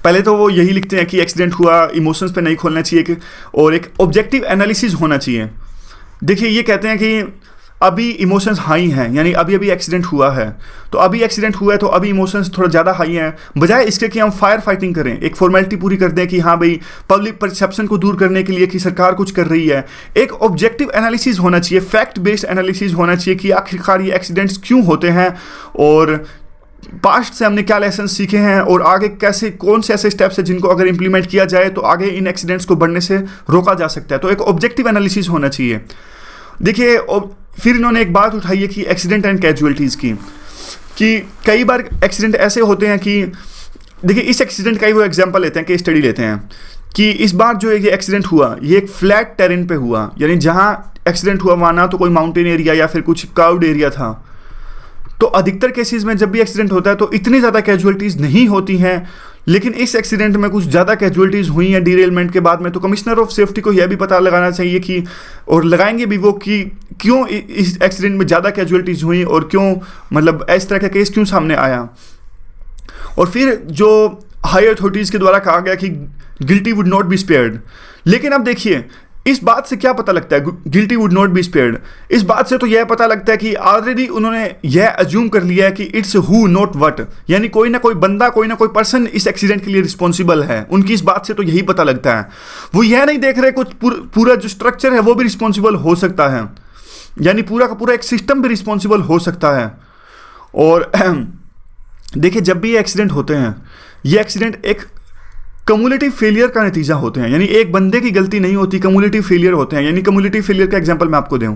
पहले तो वो यही लिखते हैं कि एक्सीडेंट हुआ, इमोशंस पे नहीं खोलना चाहिए, और एक ऑब्जेक्टिव एनालिसिस होना चाहिए। देखिए, ये कहते हैं कि अभी इमोशंस हाई हैं, यानी अभी अभी एक्सीडेंट हुआ है, तो अभी एक्सीडेंट हुआ है तो अभी इमोशंस थोड़ा ज़्यादा हाई हैं, बजाय इसके कि हम फायर फाइटिंग करें, एक फॉर्मेलिटी पूरी कर दें कि हाँ भाई पब्लिक परसेप्शन को दूर करने के लिए कि सरकार कुछ कर रही है। एक ऑब्जेक्टिव एनालिसिस होना चाहिए, फैक्ट बेस्ड एनालिसिस होना चाहिए कि आखिरकार ये एक्सीडेंट्स क्यों होते हैं और पास्ट से हमने क्या लेसन सीखे हैं और आगे कैसे, कौन से ऐसे स्टेप्स हैं जिनको अगर इंप्लीमेंट किया जाए तो आगे इन एक्सीडेंट्स को बढ़ने से रोका जा सकता है। तो एक ऑब्जेक्टिव एनालिसिस होना चाहिए। देखिए, फिर इन्होंने एक बात उठाई है कि एक्सीडेंट एंड कैजुअलिटीज़ की, कि कई बार एक्सीडेंट ऐसे होते हैं कि देखिए, इस एक्सीडेंट का ही वो एग्जांपल लेते हैं, केस स्टडी लेते हैं कि इस बार जो ये एक्सीडेंट हुआ ये एक फ्लैट टेरेन पे हुआ, यानी जहाँ एक्सीडेंट हुआ वहाँ ना तो कोई माउंटेन एरिया या फिर कुछ क्लाउड एरिया था, तो अधिकतर केसेस में जब भी एक्सीडेंट होता है तो इतनी ज़्यादा कैजुअलिटीज़ नहीं होती हैं, लेकिन इस एक्सीडेंट में कुछ ज़्यादा कैजुअलिटीज़ हुई हैं डीरेलमेंट के बाद में। तो कमिश्नर ऑफ सेफ्टी को यह भी पता लगाना चाहिए कि, और लगाएंगे भी वो, कि क्यों इस एक्सीडेंट में ज़्यादा कैजुअलिटीज़ हुई और क्यों, मतलब इस तरह का केस क्यों सामने आया। और फिर जो हाई अथॉरिटीज़ के द्वारा कहा गया कि guilty would not be spared, लेकिन अब देखिए इस बात से क्या पता लगता है guilty would not be spared? इस बात से तो यह पता लगता है कि ऑलरेडी उन्होंने यह अज्यूम कर लिया है कि इट्स हु नॉट व्हाट, यानी कोई ना कोई बंदा, कोई ना कोई पर्सन इस एक्सीडेंट के लिए रिस्पॉन्सिबल है। उनकी इस बात से तो यही पता लगता है। वो यह नहीं देख रहे कुछ पूरा जो स्ट्रक्चर है वो भी रिस्पॉन्सिबल हो सकता है, यानी पूरा का पूरा एक सिस्टम भी रिस्पॉन्सिबल हो सकता है। और देखिए जब भी ये एक्सीडेंट होते हैं, ये एक्सीडेंट एक कम्युलेटिव फेलियर का नतीजा होते हैं, यानी एक बंदे की गलती नहीं होती, कम्युलेटिव फेलियर होते हैं। यानी कम्युलेटिव फेलियर का एग्जांपल मैं आपको दूं,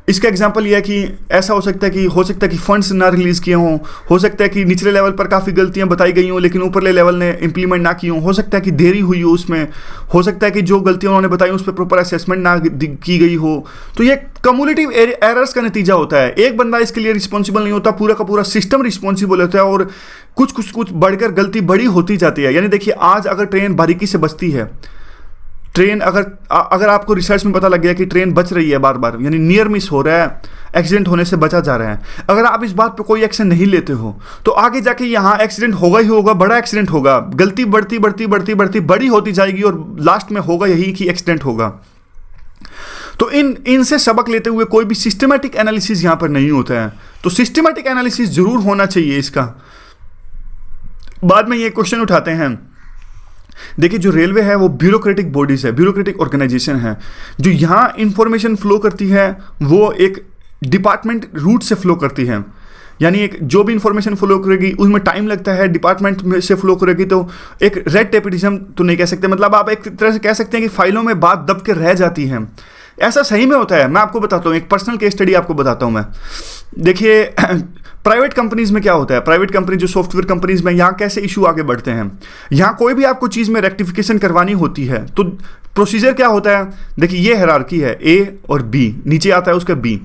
इसका एग्जांपल यह है कि ऐसा हो सकता है कि फंड्स ना रिलीज़ किए हों, हो सकता है कि निचले लेवल पर काफ़ी गलतियां बताई गई हों लेकिन ऊपरले लेवल ने इंप्लीमेंट ना की हों, हो सकता है कि देरी हुई हो उसमें, हो सकता है कि जो गलतियां उन्होंने बताई उस पर प्रॉपर असेसमेंट ना की गई हो। तो ये कम्युलेटिव एरर्स का नतीजा होता है। एक बंदा इसके लिए रिस्पॉन्सिबल नहीं होता, पूरा का पूरा सिस्टम रिस्पॉन्सिबल होता है और कुछ बढ़कर गलती बड़ी होती जाती है। यानी देखिए आज अगर ट्रेन बारीकी से बचती है, ट्रेन अगर आपको रिसर्च में पता लग गया कि ट्रेन बच रही है बार बार, यानी नियर मिस हो रहा है, एक्सीडेंट होने से बचा जा रहा है, अगर आप इस बात पे कोई एक्शन नहीं लेते हो तो आगे जाके यहाँ एक्सीडेंट होगा ही होगा, बड़ा एक्सीडेंट होगा, गलती बढ़ती बढ़ती बढ़ती बढ़ती बड़ी होती जाएगी और लास्ट में होगा यही कि एक्सीडेंट होगा। तो इनसे सबक लेते हुए कोई भी सिस्टमैटिक एनालिसिस यहाँ पर नहीं होता है। तो सिस्टमैटिक एनालिसिस जरूर होना चाहिए इसका। बाद में ये क्वेश्चन उठाते हैं, देखिए जो रेलवे है वो ब्यूरोक्रेटिक बॉडीज है, ब्यूरोक्रेटिक ऑर्गेनाइजेशन है। जो यहाँ इंफॉर्मेशन फ्लो करती है वो एक डिपार्टमेंट रूट से फ्लो करती है, यानी एक जो भी इंफॉर्मेशन फ्लो करेगी उसमें टाइम लगता है, डिपार्टमेंट में से फ्लो करेगी। तो एक रेड टेपिटिज्म तो नहीं कह सकते, मतलब आप एक तरह से कह सकते हैं कि फाइलों में बात दब के रह जाती है। ऐसा सही में होता है। मैं आपको बताता हूँ, एक पर्सनल केस स्टडी आपको बताता हूँ मैं। देखिए प्राइवेट कंपनीज में क्या होता है, प्राइवेट कंपनी जो सॉफ्टवेयर कंपनीज में, यहाँ कैसे इशू आगे बढ़ते हैं। यहाँ कोई भी आपको चीज़ में रेक्टिफिकेशन करवानी होती है तो प्रोसीजर क्या होता है, देखिए ये हायरार्की है, ए और बी, नीचे आता है उसका बी।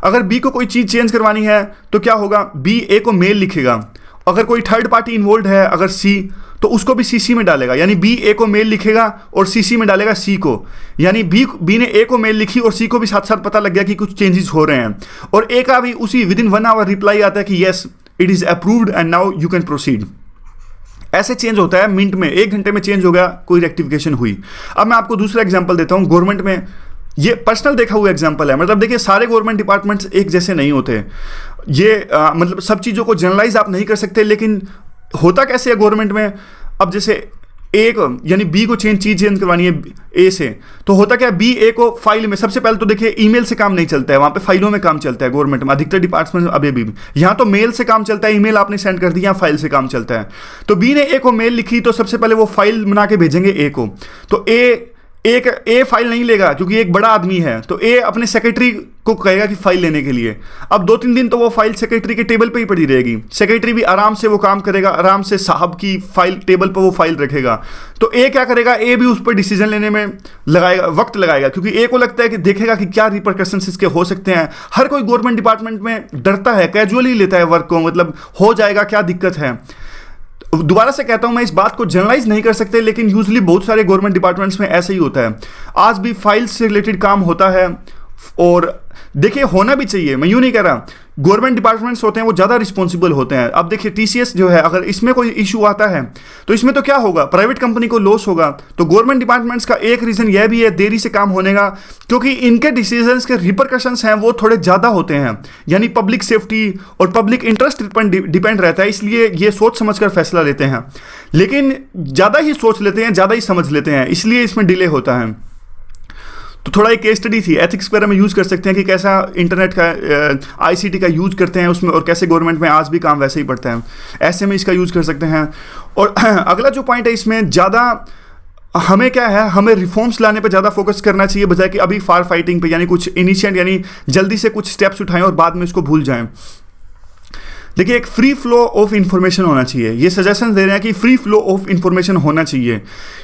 अगर बी को कोई चीज़ चेंज करवानी है तो क्या होगा, बी ए को मेल लिखेगा। अगर कोई थर्ड पार्टी इन्वॉल्व है, अगर सी, तो उसको भी सीसी में डालेगा, यानी बी ए को मेल लिखेगा और सीसी में डालेगा सी को, यानी बी ने ए को मेल लिखी और सी को भी साथ साथ पता लग गया कि कुछ चेंजेस हो रहे हैं, और ए का भी उसी विदिन 1 आवर रिप्लाई आता है कि yes it is approved and now you can proceed. ऐसे चेंज होता है मिनट में, 1 घंटे में चेंज हो गया, कोई रेक्टिफिकेशन हुई। अब मैं आपको दूसरा एग्जाम्पल देता हूँ। गवर्नमेंट में ये पर्सनल देखा हुआ एग्जाम्पल है, मतलब देखिए सारे गवर्नमेंट डिपार्टमेंट्स एक जैसे नहीं होते। ये मतलब सब चीज़ों को जनरलाइज आप नहीं कर सकते, लेकिन होता कैसे है गवर्नमेंट में। अब जैसे एक यानी बी को चीज़ चेंज करवानी है ए से, तो होता क्या है, बी ए को फाइल में, सबसे पहले तो देखिए ईमेल से काम नहीं चलता है, वहाँ पे फाइलों में काम चलता है गवर्नमेंट में, अधिकतर डिपार्टमेंट अभी भी। यहाँ तो मेल से काम चलता है, ईमेल आपने सेंड कर दिया, फाइल से काम चलता है। तो बी ने ए को मेल लिखी तो सबसे पहले वो फाइल बना के भेजेंगे ए को। तो ए फाइल नहीं लेगा क्योंकि एक बड़ा आदमी है, तो ए अपने सेक्रेटरी को कहेगा कि फाइल लेने के लिए। अब 2-3 दिन तो वो फाइल सेक्रेटरी के टेबल पे ही पड़ी रहेगी, सेक्रेटरी भी आराम से वो काम करेगा, आराम से साहब की फाइल टेबल पर वो फाइल रखेगा। तो ए क्या करेगा, ए भी उस पर डिसीजन लेने में वक्त लगाएगा, क्योंकि ए को लगता है कि देखेगा कि क्या रिपरकशंस इसके हो सकते हैं। हर कोई गवर्नमेंट डिपार्टमेंट में डरता है, कैजुअली लेता है वर्क को, मतलब हो जाएगा, क्या दिक्कत है। दोबारा से कहता हूं, मैं इस बात को जनरलाइज नहीं कर सकते, लेकिन यूजुअली बहुत सारे गवर्नमेंट डिपार्टमेंट्स में ऐसे ही होता है। आज भी फाइल्स से रिलेटेड काम होता है, और देखिए होना भी चाहिए, मैं यूं नहीं कह रहा। गवर्नमेंट डिपार्टमेंट्स होते हैं वो ज़्यादा रिस्पॉन्सिबल होते हैं। अब देखिए टीसीएस जो है, अगर इसमें कोई इशू आता है तो इसमें तो क्या होगा, प्राइवेट कंपनी को लॉस होगा। तो गवर्नमेंट डिपार्टमेंट्स का एक रीज़न यह भी है देरी से काम होने का, क्योंकि इनके डिसीजंस के रिपरकशंस हैं वो थोड़े ज़्यादा होते हैं, यानी पब्लिक सेफ्टी और पब्लिक इंटरेस्ट पर डिपेंड रहता है, इसलिए ये सोच समझ कर फैसला लेते हैं। लेकिन ज़्यादा ही सोच लेते हैं, ज़्यादा ही समझ लेते हैं, इसलिए इसमें डिले होता है। तो थोड़ा एक केस स्टडी थी, एथिक्स वगैरह में यूज़ कर सकते हैं कि कैसा इंटरनेट का आईसीटी का यूज़ करते हैं उसमें, और कैसे गवर्नमेंट में आज भी काम वैसे ही पड़ता है, ऐसे में इसका यूज़ कर सकते हैं। और अगला जो पॉइंट है इसमें, ज़्यादा हमें क्या है, हमें रिफॉर्म्स लाने पे ज़्यादा फोकस करना चाहिए बजाय कि अभी फार फाइटिंग पे, यानी कुछ इनिशिएट, यानी जल्दी से कुछ स्टेप्स उठाएं और बाद में इसको भूल जाएं। देखिए एक फ्री फ्लो ऑफ इंफॉर्मेशन होना चाहिए, ये सजेशन दे रहे हैं कि फ्री फ्लो ऑफ इंफॉर्मेशन होना चाहिए,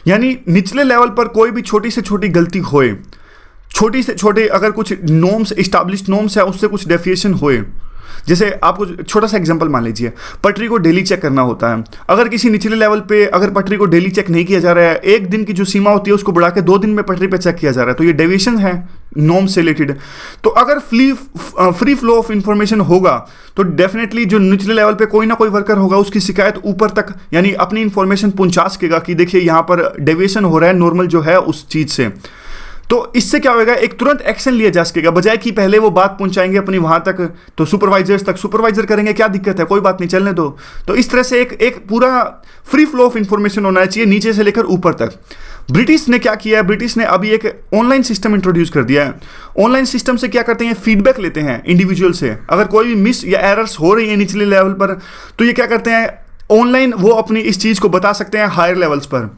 यानी निचले लेवल पर कोई भी छोटी से छोटी गलती होए, छोटी से छोटे अगर कुछ नॉर्म्स, इस्टेब्लिश्ड नॉर्म्स है उससे कुछ डेफिएशन होए, जैसे आपको छोटा सा एग्जांपल मान लीजिए, पटरी को डेली चेक करना होता है। अगर किसी निचले लेवल पे अगर पटरी को डेली चेक नहीं किया जा रहा है, एक दिन की जो सीमा होती है उसको बढ़ा के 2 दिन में पटरी पे चेक किया जा रहा है, तो ये डेविएशन है नॉर्म से रिलेटेड। तो अगर फ्री फ्लो ऑफ इंफॉर्मेशन होगा तो डेफिनेटली जो निचले लेवल पे कोई ना कोई वर्कर होगा उसकी शिकायत ऊपर तक यानी अपनी इंफॉर्मेशन पहुंचा सकेगा कि देखिए यहाँ पर डेविएशन हो रहा है नॉर्मल जो है उस चीज़ से। तो इससे क्या होगा, एक तुरंत एक्शन लिया जा सकेगा, बजाय कि पहले वो बात पहुंचाएंगे अपनी वहां तक तो सुपरवाइजर्स तक, सुपरवाइजर करेंगे क्या दिक्कत है, कोई बात नहीं चलने दो। तो इस तरह से एक पूरा फ्री फ्लो ऑफ इंफॉर्मेशन होना चाहिए नीचे से लेकर ऊपर तक। ब्रिटिश ने क्या किया है, ब्रिटिश ने अभी एक ऑनलाइन सिस्टम इंट्रोड्यूस कर दिया है। ऑनलाइन सिस्टम से क्या करते हैं, फीडबैक लेते हैं इंडिविजुअल से। अगर कोई भी मिस या एरर्स हो रही है निचले लेवल पर तो ये क्या करते हैं, ऑनलाइन वो अपनी इस चीज़ को बता सकते हैं हायर लेवल्स पर।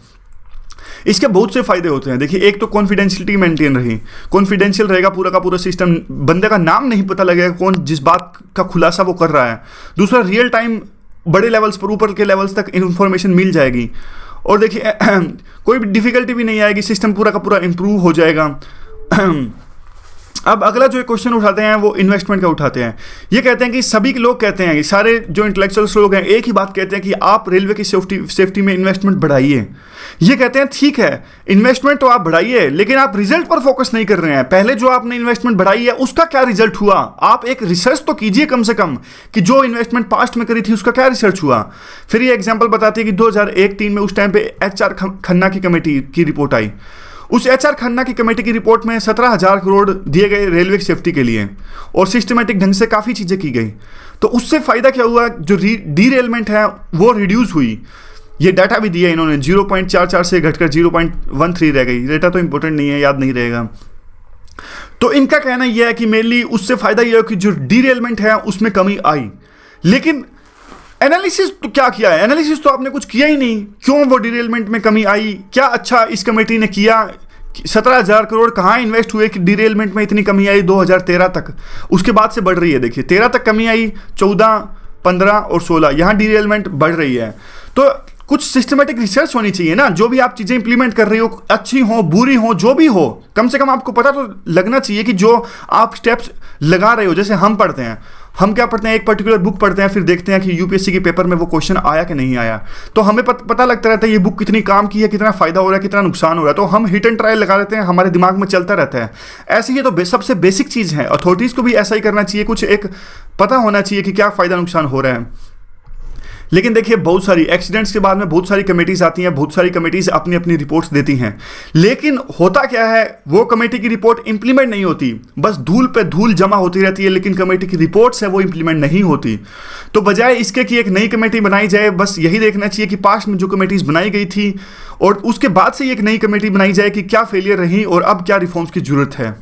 इसके बहुत से फायदे होते हैं। देखिए, एक तो कॉन्फिडेंशियलिटी मेंटेन रही, कॉन्फिडेंशियल रहेगा पूरा का पूरा सिस्टम, बंदे का नाम नहीं पता लगेगा कौन जिस बात का खुलासा वो कर रहा है। दूसरा, रियल टाइम बड़े लेवल्स पर ऊपर के लेवल्स तक इंफॉर्मेशन मिल जाएगी। और देखिए कोई भी डिफिकल्टी भी नहीं आएगी, सिस्टम पूरा का पूरा इंप्रूव हो जाएगा। अब अगला जो क्वेश्चन उठाते हैं वो इन्वेस्टमेंट का उठाते हैं। ये कहते हैं कि सभी लोग कहते हैं, सारे जो इंटेलेक्चुअल्स लोग हैं एक ही बात कहते हैं कि आप रेलवे की सेफ्टी में इन्वेस्टमेंट बढ़ाइए। ये कहते हैं ठीक है इन्वेस्टमेंट तो आप बढ़ाइए, लेकिन आप रिजल्ट पर फोकस नहीं कर रहे हैं। पहले जो आपने इन्वेस्टमेंट बढ़ाई है उसका क्या रिजल्ट हुआ, आप एक रिसर्च तो कीजिए कम से कम कि जो इन्वेस्टमेंट पास्ट में करी थी उसका क्या रिसर्च हुआ। फिर ये एग्जाम्पल बताते हैं कि 2001-3 में उस टाइम पे HR खन्ना की कमेटी की रिपोर्ट आई। उस HR खन्ना की कमेटी की रिपोर्ट में 17,000 करोड़ दिए गए रेलवे की सेफ्टी के लिए और सिस्टमेटिक ढंग से काफ़ी चीज़ें की गई। तो उससे फ़ायदा क्या हुआ, जो डीरेलमेंट है वो रिड्यूस हुई। ये डाटा भी दिया इन्होंने, 0.44 से घटकर 0.13 रह गई। डाटा तो इंपॉर्टेंट नहीं है, याद नहीं रहेगा। तो इनका कहना यह है कि मेनली उससे फ़ायदा यह है कि जो डीरेलमेंट है उसमें कमी आई। लेकिन एनालिसिस तो क्या किया है, एनालिसिस तो आपने कुछ किया ही नहीं। क्यों वो डीरेलमेंट में कमी आई, क्या अच्छा इस कमेटी ने किया, 17,000 करोड़ कहाँ इन्वेस्ट हुए कि डीरेलमेंट में इतनी कमी आई 2013 तक। उसके बाद से बढ़ रही है, देखिए 13 तक कमी आई, 14, 15 और 16 यहाँ डीरेलमेंट बढ़ रही है। तो कुछ सिस्टमेटिक रिसर्च होनी चाहिए ना, जो भी आप चीज़ें इंप्लीमेंट कर रही हो, अच्छी हो बुरी हो जो भी हो, कम से कम आपको पता तो लगना चाहिए कि जो आप स्टेप्स लगा रहे हो। जैसे हम पढ़ते हैं, हम क्या पढ़ते हैं, एक पर्टिकुलर बुक पढ़ते हैं, फिर देखते हैं कि यूपीएससी के पेपर में वो क्वेश्चन आया कि नहीं आया, तो हमें पता लगता रहता है ये बुक कितनी काम की है, कितना फ़ायदा हो रहा है, कितना नुकसान हो रहा है। तो हम हिट एंड ट्रायल लगा लेते हैं, हमारे दिमाग में चलता रहता है। ऐसे ही तो सबसे बेसिक चीज़ है, अथॉरिटीज़ को भी ऐसा ही करना चाहिए, कुछ एक पता होना चाहिए कि क्या फ़ायदा नुकसान हो रहा है। लेकिन देखिए, बहुत सारी एक्सीडेंट्स के बाद में बहुत सारी कमेटीज़ आती हैं, बहुत सारी कमेटीज़ अपनी अपनी रिपोर्ट्स देती हैं, लेकिन होता क्या है, वो कमेटी की रिपोर्ट इंप्लीमेंट नहीं होती, बस धूल पे धूल जमा होती रहती है, लेकिन कमेटी की रिपोर्ट्स है वो इंप्लीमेंट नहीं होती। तो बजाय इसके कि एक नई कमेटी बनाई जाए, बस यही देखना चाहिए कि पास्ट में जो कमेटीज़ बनाई गई थी और उसके बाद से एक नई कमेटी बनाई जाए कि क्या फेलियर रही और अब क्या रिफॉर्म्स की ज़रूरत है।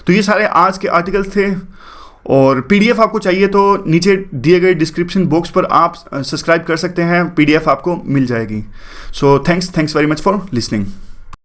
तो ये सारे आज के आर्टिकल्स थे, और PDF आपको चाहिए तो नीचे दिए गए डिस्क्रिप्शन बॉक्स पर आप सब्सक्राइब कर सकते हैं, PDF आपको मिल जाएगी। So thanks very much for listening.